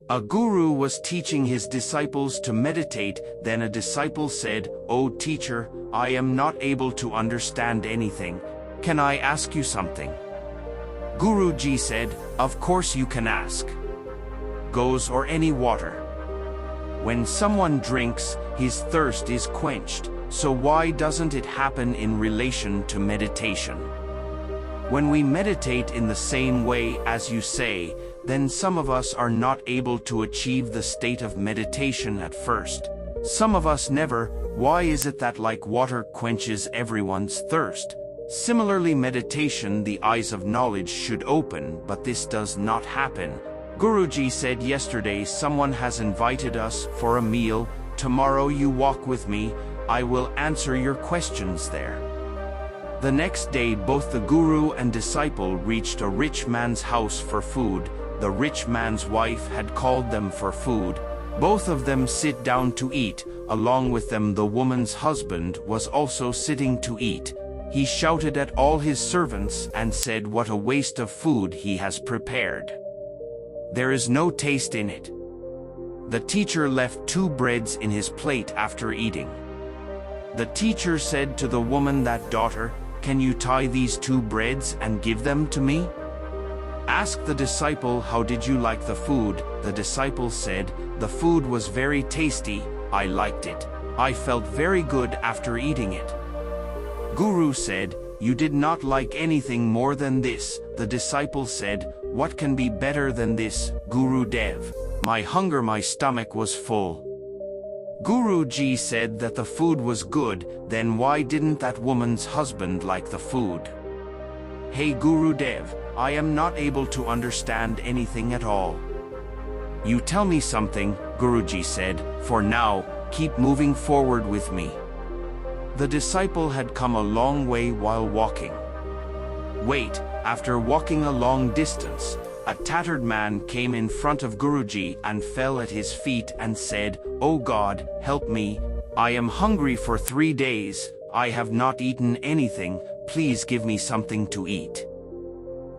A guru was teaching his disciples to meditate. Then a disciple said, "O teacher, I am not able to understand anything. Can I ask you something?" Guruji said, "Of course you can ask. Goes or any water. When someone drinks, his thirst is quenched, so why doesn't it happen in relation to meditation? When we meditate in the same way as you say, then some of us are not able to achieve the state of meditation at first. Some of us never. Why is it that like water quenches everyone's thirst? Similarly, meditation, the eyes of knowledge should open, but this does not happen." Guruji said, "Yesterday someone has invited us for a meal. Tomorrow you walk with me. I will answer your questions there." The next day both the guru and disciple reached a rich man's house for food. The rich man's wife had called them for food. Both of them sit down to eat. Along with them the woman's husband was also sitting to eat. He shouted at all his servants and said, "What a waste of food he has prepared. There is no taste in it." The teacher left 2 breads in his plate after eating. The teacher said to the woman that, "Daughter, can you tie these 2 breads and give them to me?" Asked the disciple, "How did you like the food?" The disciple said, "The food was very tasty. I liked it. I felt very good after eating it." Guru said, "You did not like anything more than this." The disciple said, "What can be better than this, Guru Dev? My stomach was full." Guruji said that the food was good. Then why didn't that woman's husband like the food? "Hey Guru Dev, I am not able to understand anything at all. You tell me something," Guruji said. "For now, keep moving forward with me." The disciple had come a long way while walking. Wait, after walking a long distance, a tattered man came in front of Guruji and fell at his feet and said, "Oh God, help me. I am hungry for 3 days. I have not eaten anything. Please give me something to eat."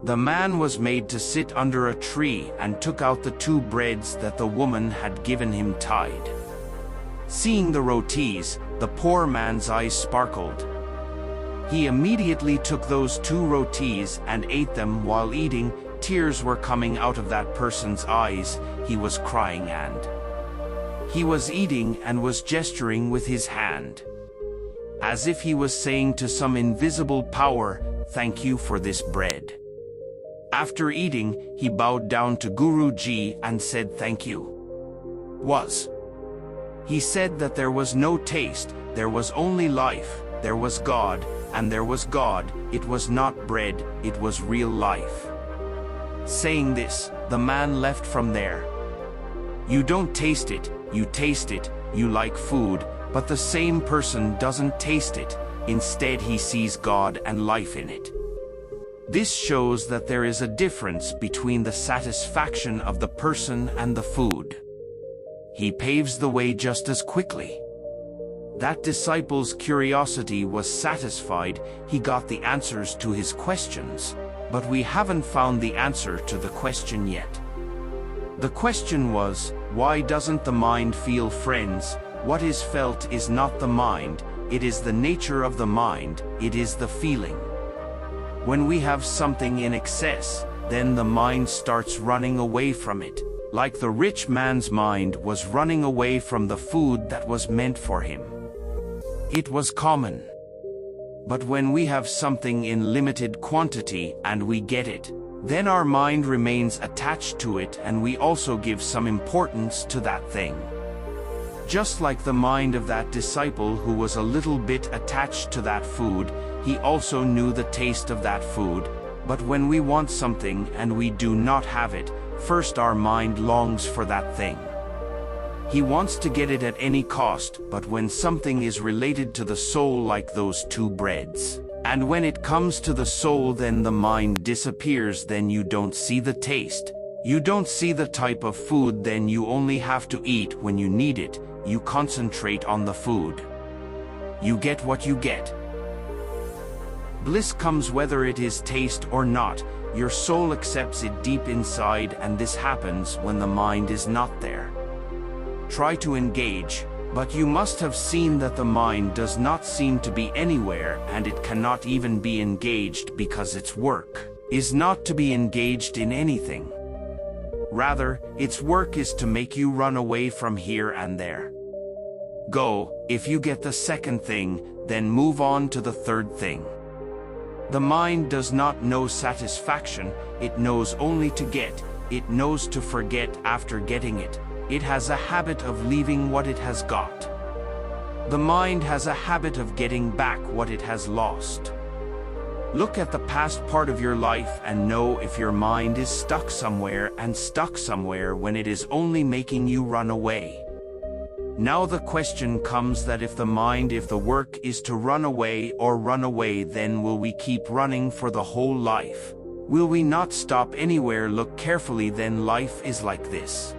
The man was made to sit under a tree and took out the 2 breads that the woman had given him tied. Seeing the rotis, the poor man's eyes sparkled. He immediately took those 2 rotis and ate them. While eating, tears were coming out of that person's eyes. He was crying and he was eating and was gesturing with his hand, as if he was saying to some invisible power, "Thank you for this bread." After eating, he bowed down to Guruji and said, "Thank you." He said that there was no taste, there was only life, there was God, and there was God. It was not bread, it was real life. Saying this, the man left from there. You don't taste it, you taste it, you like food, but the same person doesn't taste it. Instead he sees God and life in it. This shows that there is a difference between the satisfaction of the person and the food. He paves the way just as quickly. That disciple's curiosity was satisfied. He got the answers to his questions, but we haven't found the answer to the question yet. The question was, why doesn't the mind feel friends? What is felt is not the mind, it is the nature of the mind, it is the feeling. When we have something in excess, then the mind starts running away from it, like the rich man's mind was running away from the food that was meant for him. It was common. But when we have something in limited quantity and we get it, then our mind remains attached to it and we also give some importance to that thing. Just like the mind of that disciple who was a little bit attached to that food, he also knew the taste of that food. But when we want something and we do not have it, first our mind longs for that thing. He wants to get it at any cost, but when something is related to the soul like those 2 breads, and when it comes to the soul then the mind disappears, then you don't see the taste. You don't see the type of food, then you only have to eat when you need it. You concentrate on the food. You get what you get. Bliss comes whether it is taste or not. Your soul accepts it deep inside, and this happens when the mind is not there. Try to engage, but you must have seen that the mind does not seem to be anywhere, and it cannot even be engaged because its work is not to be engaged in anything. Rather, its work is to make you run away from here and there. Go, if you get the second thing, then move on to the third thing. The mind does not know satisfaction, it knows only to get, it knows to forget after getting it. It has a habit of leaving what it has got. The mind has a habit of getting back what it has lost. Look at the past part of your life and know if your mind is stuck somewhere when it is only making you run away. Now the question comes that if the work is to run away, then will we keep running for the whole life? Will we not stop anywhere? Look carefully, then life is like this.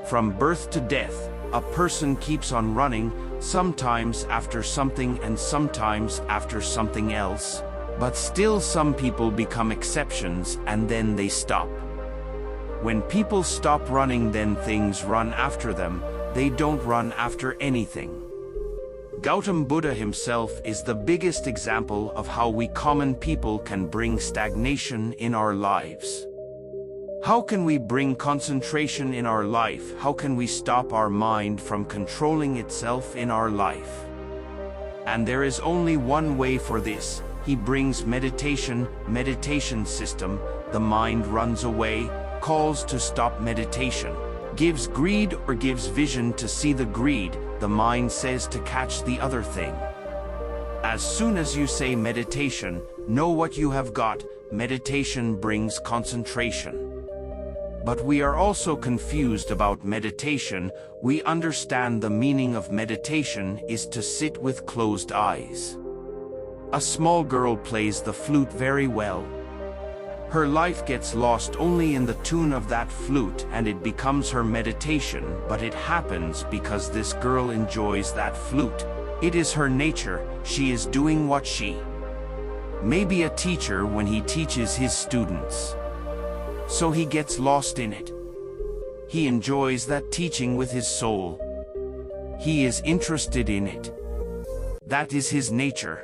From birth to death, a person keeps on running, sometimes after something and sometimes after something else. But still some people become exceptions and then they stop. When people stop running, then things run after them. They don't run after anything. Gautam Buddha himself is the biggest example of how we common people can bring stagnation in our lives. How can we bring concentration in our life? How can we stop our mind from controlling itself in our life? And there is only one way for this. He brings meditation system. The mind runs away, calls to stop meditation, gives greed or gives vision to see the greed. The mind says to catch the other thing. As soon as you say meditation, know what you have got. Meditation brings concentration. But we are also confused about meditation. We understand the meaning of meditation is to sit with closed eyes. A small girl plays the flute very well. Her life gets lost only in the tune of that flute, and it becomes her meditation, but it happens because this girl enjoys that flute. It is her nature, she is doing what she may be a teacher when he teaches his students. So he gets lost in it. He enjoys that teaching with his soul. He is interested in it. That is his nature.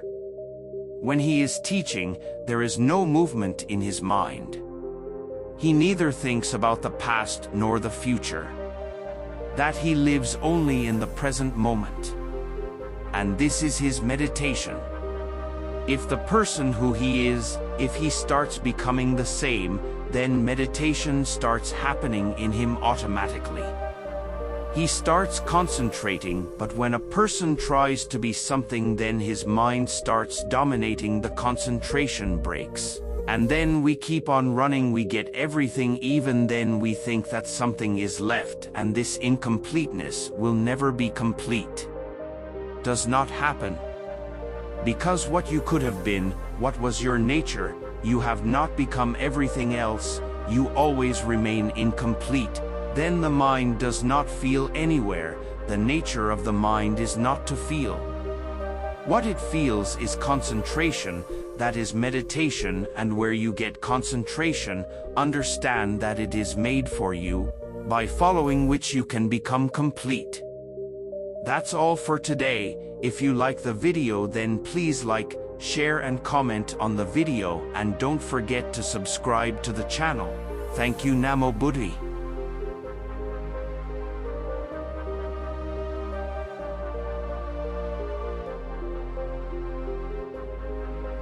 When he is teaching, there is no movement in his mind. He neither thinks about the past nor the future. That he lives only in the present moment. And this is his meditation. If the person who he is, if he starts becoming the same, then meditation starts happening in him automatically. He starts concentrating, but when a person tries to be something, then his mind starts dominating, the concentration breaks. And then we keep on running, we get everything, even then we think that something is left, and this incompleteness will never be complete. Does not happen. Because what you could have been, what was your nature, you have not become everything else, you always remain incomplete. Then the mind does not feel anywhere. The nature of the mind is not to feel. What it feels is concentration, that is meditation, and where you get concentration, understand that it is made for you, by following which you can become complete. That's all for today. If you like the video, then please like, share and comment on the video, and don't forget to subscribe to the channel. Thank you. Namo Buddhi.